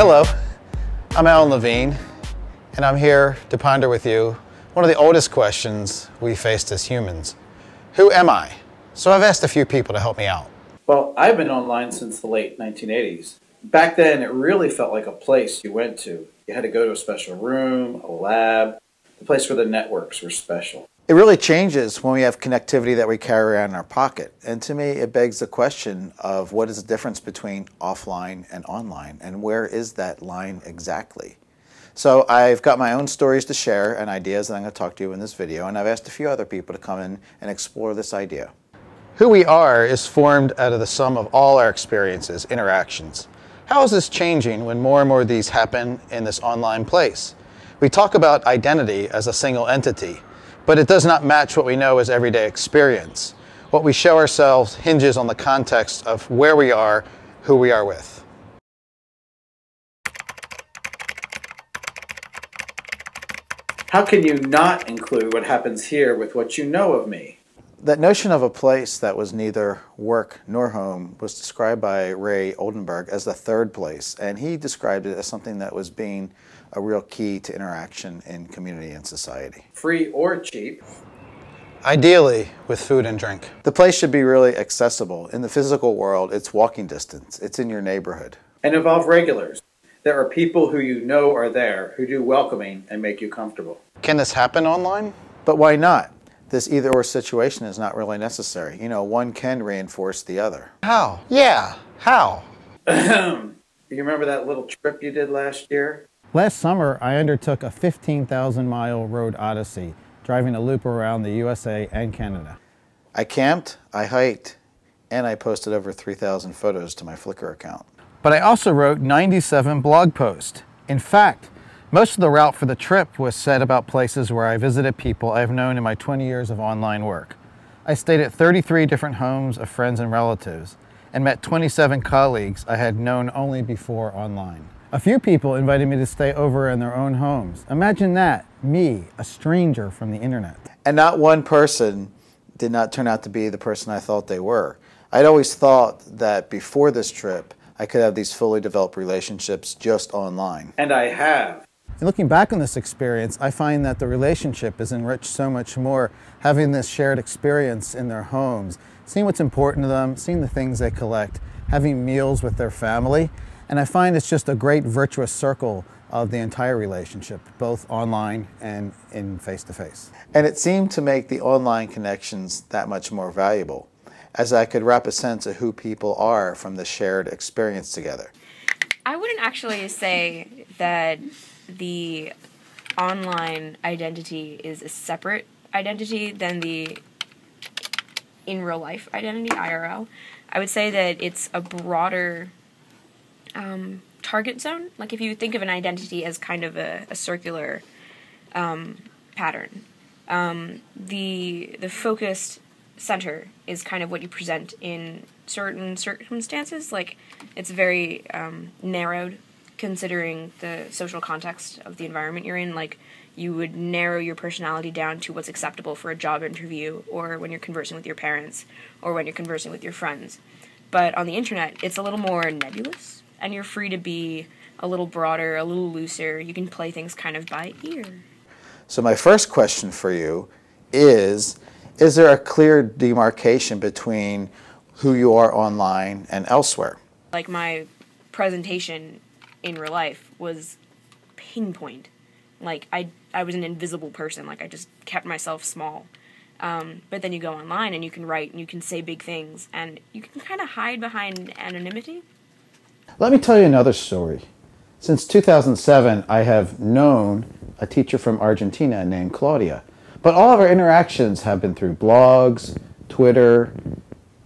Hello, I'm Alan Levine, and I'm here to ponder with you one of the oldest questions we faced as humans. Who am I? So I've asked a few people to help me out. Well, I've been online since the late 1980s. Back then, it really felt like a place you went to. You had to go to a special room, a lab, the place where the networks were special. It really changes when we have connectivity that we carry around in our pocket. And to me, it begs the question of what is the difference between offline and online, and where is that line exactly? So I've got my own stories to share and ideas that I'm going to talk to you in this video, and I've asked a few other people to come in and explore this idea. Who we are is formed out of the sum of all our experiences, interactions. How is this changing when more and more of these happen in this online place? We talk about identity as a single entity, but it does not match what we know as everyday experience. What we show ourselves hinges on the context of where we are, who we are with. How can you not include what happens here with what you know of me? That notion of a place that was neither work nor home was described by Ray Oldenburg as the third place, and he described it as something that was being a real key to interaction in community and society. Free or cheap. Ideally, with food and drink. The place should be really accessible. In the physical world, it's walking distance. It's in your neighborhood. And involve regulars. There are people who you know are there who do welcoming and make you comfortable. Can this happen online? But why not? This either-or situation is not really necessary. You know, one can reinforce the other. How? Yeah, how? You remember that little trip you did last year? Last summer, I undertook a 15,000-mile road odyssey, driving a loop around the USA and Canada. I camped, I hiked, and I posted over 3,000 photos to my Flickr account. But I also wrote 97 blog posts. In fact, most of the route for the trip was said about places where I visited people I've known in my 20 years of online work. I stayed at 33 different homes of friends and relatives, and met 27 colleagues I had known only before online. A few people invited me to stay over in their own homes. Imagine that, me, a stranger from the internet. And not one person did not turn out to be the person I thought they were. I'd always thought that before this trip, I could have these fully developed relationships just online. And I have. And looking back on this experience, I find that the relationship is enriched so much more having this shared experience in their homes, seeing what's important to them, seeing the things they collect, having meals with their family. And I find it's just a great virtuous circle of the entire relationship, both online and in face-to-face. And it seemed to make the online connections that much more valuable, as I could wrap a sense of who people are from the shared experience together. I wouldn't actually say that the online identity is a separate identity than the in real life identity, IRL. I would say that it's a broader target zone. Like if you think of an identity as kind of a circular pattern, the focused center is kind of what you present in certain circumstances. Like it's very narrowed considering the social context of the environment you're in. Like you would narrow your personality down to what's acceptable for a job interview, or when you're conversing with your parents, or when you're conversing with your friends. But on the internet, it's a little more nebulous, and you're free to be a little broader, a little looser. You can play things kind of by ear. So my first question for you is there a clear demarcation between who you are online and elsewhere? Like my presentation in real life was pinpoint. Like I was an invisible person. Like I just kept myself small. But then you go online and you can write and you can say big things and you can kind of hide behind anonymity. Let me tell you another story. Since 2007, I have known a teacher from Argentina named Claudia. But all of our interactions have been through blogs, Twitter,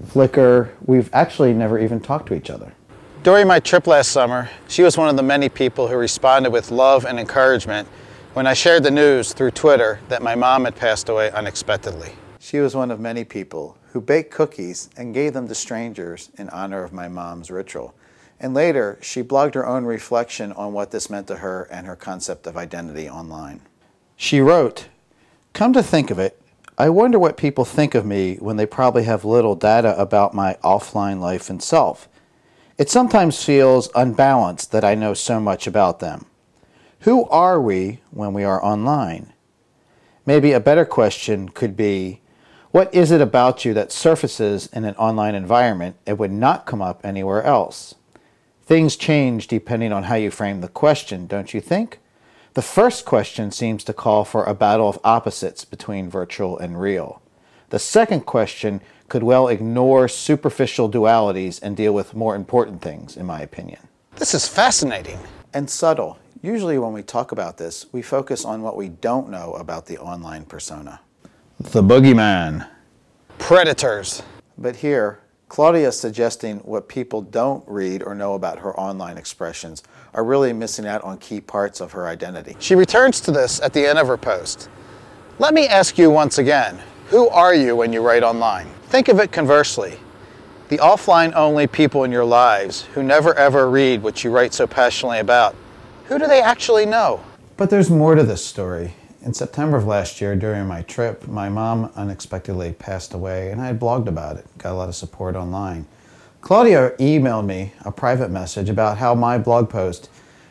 Flickr. We've actually never even talked to each other. During my trip last summer, she was one of the many people who responded with love and encouragement when I shared the news through Twitter that my mom had passed away unexpectedly. She was one of many people who baked cookies and gave them to strangers in honor of my mom's ritual. And later, she blogged her own reflection on what this meant to her and her concept of identity online. She wrote, "Come to think of it, I wonder what people think of me when they probably have little data about my offline life and self. It sometimes feels unbalanced that I know so much about them. Who are we when we are online? Maybe a better question could be, what is it about you that surfaces in an online environment and would not come up anywhere else? Things change depending on how you frame the question, don't you think? The first question seems to call for a battle of opposites between virtual and real. The second question could well ignore superficial dualities and deal with more important things, in my opinion. This is fascinating. And subtle. Usually when we talk about this, we focus on what we don't know about the online persona. The boogeyman. Predators. But here, Claudia is suggesting what people don't read or know about her online expressions are really missing out on key parts of her identity. She returns to this at the end of her post. Let me ask you once again, who are you when you write online? Think of it conversely. The offline-only people in your lives who never ever read what you write so passionately about, who do they actually know? But there's more to this story. In September of last year, during my trip, my mom unexpectedly passed away, and I had blogged about it, got a lot of support online. Claudia emailed me a private message about how my blog post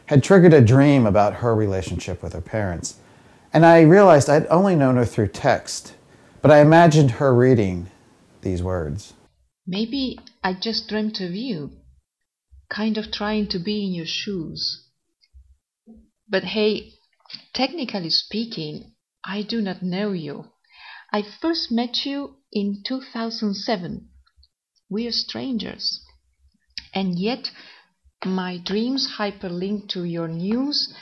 had triggered a dream about her relationship with her parents. And I realized I'd only known her through text, but I imagined her reading these words. Maybe I just dreamt of you, kind of trying to be in your shoes. But hey, technically speaking, I do not know you. I first met you in 2007. We are strangers. And yet, my dreams hyperlink to your news,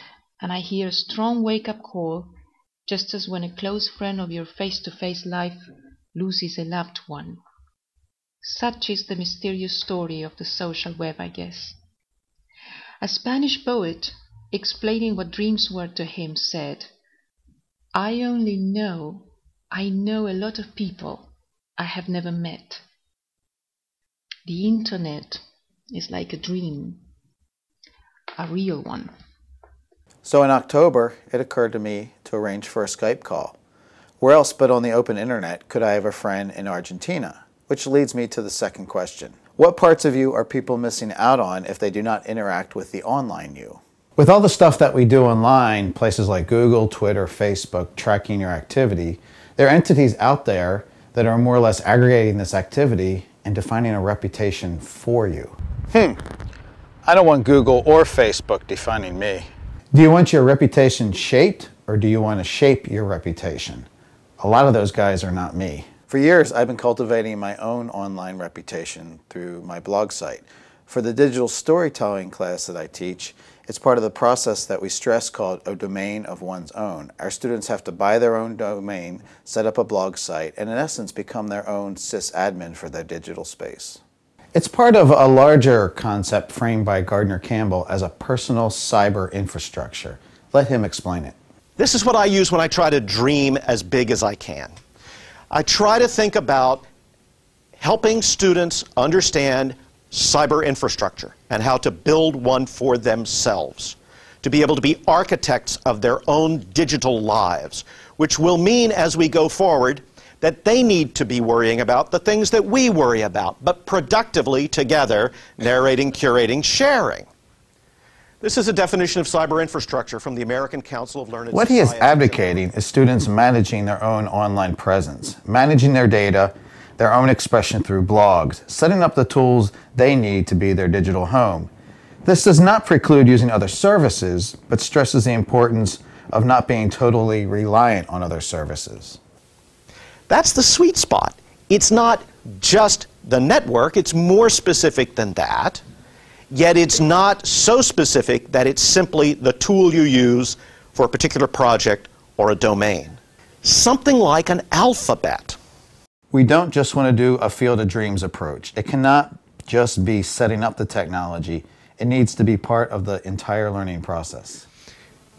and I hear a strong wake-up call, just as when a close friend of your face-to-face life loses a loved one. Such is the mysterious story of the social web, I guess. A Spanish poet, explaining what dreams were to him, said, I know a lot of people I have never met. The internet is like a dream, a real one. So in October, it occurred to me to arrange for a Skype call. Where else but on the open internet could I have a friend in Argentina? Which leads me to the second question. What parts of you are people missing out on if they do not interact with the online you? With all the stuff that we do online, places like Google, Twitter, Facebook, tracking your activity, there are entities out there that are more or less aggregating this activity and defining a reputation for you. I don't want Google or Facebook defining me. Do you want your reputation shaped, or do you want to shape your reputation? A lot of those guys are not me. For years, I've been cultivating my own online reputation through my blog site. For the digital storytelling class that I teach, it's part of the process that we stress called a domain of one's own. Our students have to buy their own domain, set up a blog site, and in essence become their own sysadmin for their digital space. It's part of a larger concept framed by Gardner Campbell as a personal cyber infrastructure. Let him explain it. This is what I use when I try to dream as big as I can. I try to think about helping students understand cyber infrastructure and how to build one for themselves, to be able to be architects of their own digital lives, which will mean as we go forward that they need to be worrying about the things that we worry about, but productively together, narrating, curating, sharing. This is a definition of cyber infrastructure from the American Council of Learned What he is Societies. advocating is students managing their own online presence, managing their data, their own expression through blogs, setting up the tools they need to be their digital home. This does not preclude using other services, but stresses the importance of not being totally reliant on other services. That's the sweet spot. It's not just the network, it's more specific than that, yet it's not so specific that it's simply the tool you use for a particular project or a domain. Something like an alphabet. We don't just want to do a field of dreams approach. It cannot just be setting up the technology. It needs to be part of the entire learning process.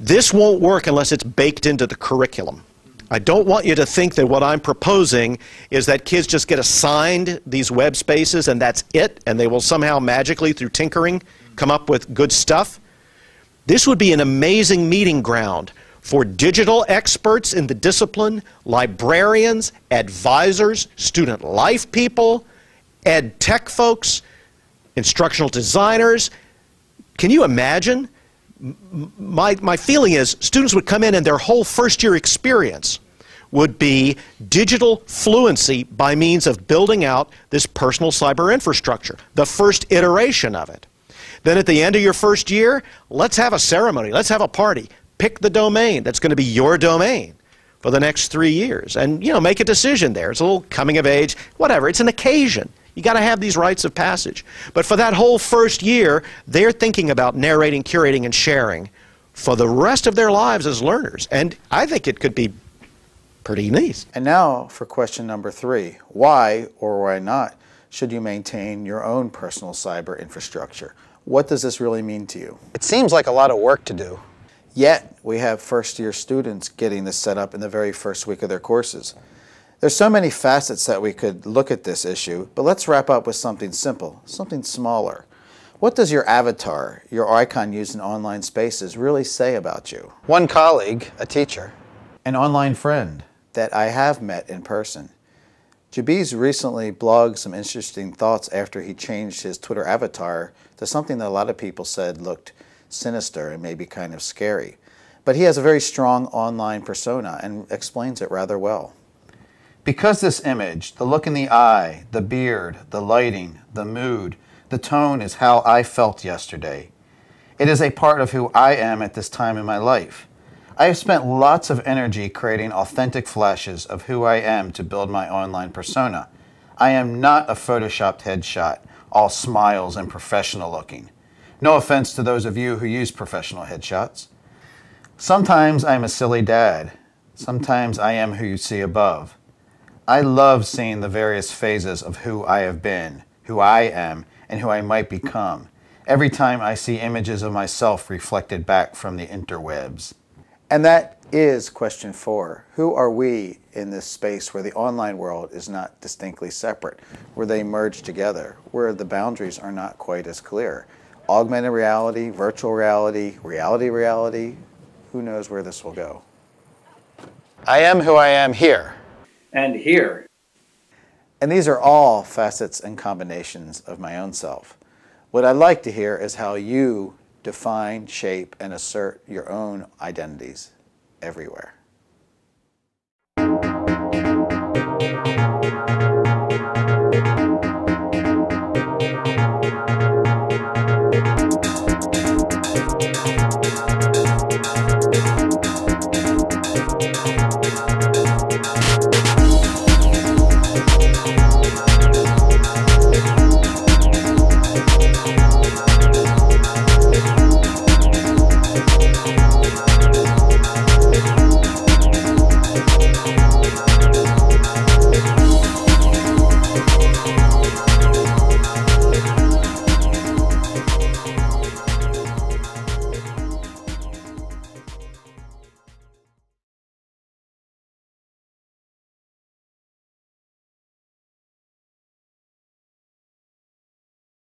This won't work unless it's baked into the curriculum. I don't want you to think that what I'm proposing is that kids just get assigned these web spaces and that's it, and they will somehow magically, through tinkering, come up with good stuff. This would be an amazing meeting ground for digital experts in the discipline, librarians, advisors, student life people, ed tech folks, instructional designers. Can you imagine? My feeling is students would come in and their whole first year experience would be digital fluency by means of building out this personal cyber infrastructure, the first iteration of it. Then at the end of your first year, let's have a ceremony, let's have a party. Pick the domain that's going to be your domain for the next 3 years, and make a decision there. It's a little coming of age, whatever. It's an occasion. You got to have these rites of passage. But for that whole first year, they're thinking about narrating, curating, and sharing for the rest of their lives as learners. And I think it could be pretty neat. And now for question number 3. Why or why not should you maintain your own personal cyber infrastructure? What does this really mean to you? It seems like a lot of work to do. Yet, we have first-year students getting this set up in the very first week of their courses. There's so many facets that we could look at this issue, but let's wrap up with something simple, something smaller. What does your avatar, your icon used in online spaces, really say about you? One colleague, a teacher, An online friend that I have met in person. Jabiz recently blogged some interesting thoughts after he changed his Twitter avatar to something that a lot of people said looked sinister and maybe kind of scary. But he has a very strong online persona and explains it rather well. because this image, the look in the eye, the beard, the lighting, the mood, the tone is how I felt yesterday. It is a part of who I am at this time in my life. I have spent lots of energy creating authentic flashes of who I am to build my online persona. I am not a photoshopped headshot, all smiles and professional looking. No offense to those of you who use professional headshots. Sometimes I'm a silly dad. Sometimes I am who you see above. I love seeing the various phases of who I have been, who I am, and who I might become, every time I see images of myself reflected back from the interwebs. And that is question 4. Who are we in this space where the online world is not distinctly separate, where they merge together, where the boundaries are not quite as clear? Augmented reality, virtual reality, reality, who knows where this will go? I am who I am here. And here. And these are all facets and combinations of my own self. What I'd like to hear is how you define, shape, and assert your own identities everywhere.